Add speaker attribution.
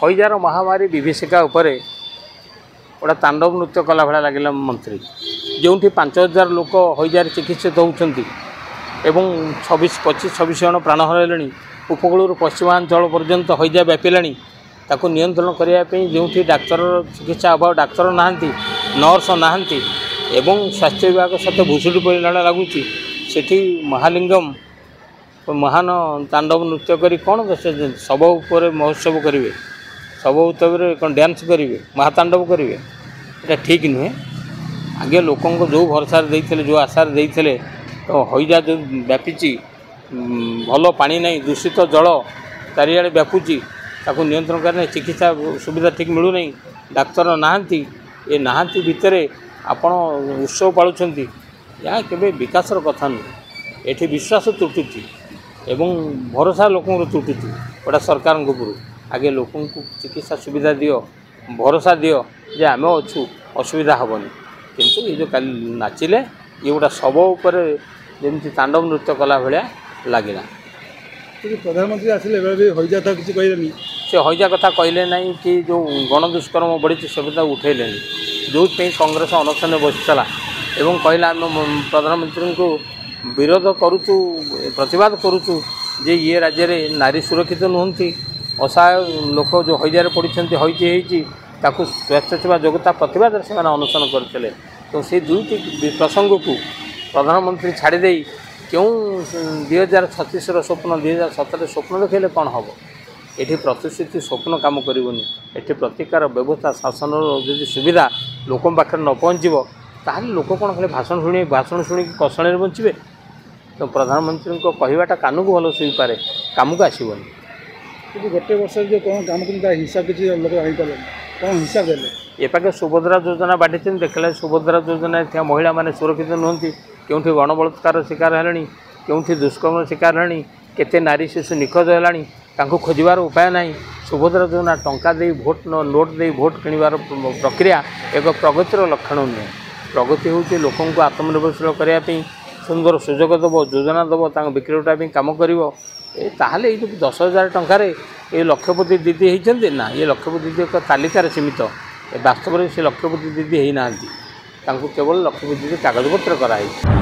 Speaker 1: हईजार महामारी विभीषिका उपरे गोटा तांडव नृत्य कला भाया लगे मंत्री जो 5,000 लोक हईजार चिकित्सित होती 26 जन प्राण हरले उपकूल पश्चिमांचल पर्यंत हईजा व्यापिला ताको नियंत्रण करने जो डाक्तर चिकित्सा अभाव डाक्तर नहांती नर्स नहांती एवं स्वास्थ्य विभाग सहित भूसुड़ी परिणाम लगुच सेठी महालिंगम महान तांडव नृत्य करी कौन शव उपर महोत्सव करेंगे शव उत्सव कौन डांस करेंगे महातांडव करेंगे ये ठीक नुहे आगे लोकों जो भरोसा देते जो आशार देते तो हईजा जो व्यापी भल पानी नहीं दूषित जल चारिड़े व्यापुची ताको नियंत्रण करने चिकित्सा सुविधा ठीक मिलूना डाक्तर नहांती ये नहांती भितर आपण उत्सव पालुंट या केवे विकासर कथा नुहे एठी विश्वास तुटुची एवं भरोसा लोकों तुटुची गोटा सरकार उपरू आगे लोकों को चिकित्सा सुविधा दियो भरोसा दियो जे आम अच्छू असुविधा हेनी किंतु ये जो नाचिले ये गोटा शव उपर जमी तांडव नृत्य कला भाया लगिला
Speaker 2: प्रधानमंत्री आसिले हईजा था किसी कहले
Speaker 1: से हईजा कथा कहले ना कि जो गण दुष्कर्म बढ़ी से कथा उठेले जो कांग्रेस अनशन बसला एवं कहला प्रधानमंत्री को विरोध करुचु प्रतिवाद करुचु जे ये राज्य में नारी सुरक्षित नुहति असहाय लोक जो हईजार पड़ी हईची स्वास्थ्य सेवा योग्यता प्रतिवाद से अनशन करते तो से दुईटी प्रसंग को प्रधानमंत्री छाड़दे क्यों 2036 स्वप्न 2017 स्वप्न देखले कौन हम ये प्रतिश्रुति स्वप्न काम करनी ये प्रतिकार व्यवस्था शासन जो सुविधा लोक पाखे न पहुँचो ताहले लोक कौन खाली भाषण शुणी कषण बचे तो प्रधानमंत्री को कहवाटा कान को भल शुई पारे काम को आसबनी
Speaker 2: गोटे वर्ष जो कौन काम कर हिसाब किसी लोक जापारे कौन हिसाब देले
Speaker 1: ये पाखे सुभद्रा योजना बांटी देखला सुभद्रा योजना थी महिला माने सुरक्षित नुहति क्यों गणबलात्कार शिकार है क्यों दुष्कर्म शिकार है केते नारी शिशु निखोज है खोजार उपाय ना सुभद्रा योजना टंका दे भोट नोट दे भोट किणवार प्रक्रिया एक प्रगतिर लक्षण नुहे प्रगति हूँ लोकों को आत्मनिर्भरशील करने सुंदर सुजोग दब योजना दब बिक्रीटा कम कर ताहले ये 10,000 टंकार ये लक्षपति दीदी होती ना ये लक्षपति दीदी एक तालिकार सीमित वास्तव में से लक्षपति दीदी होना केवल लक्षपति दीदी कागजपत्र कराई।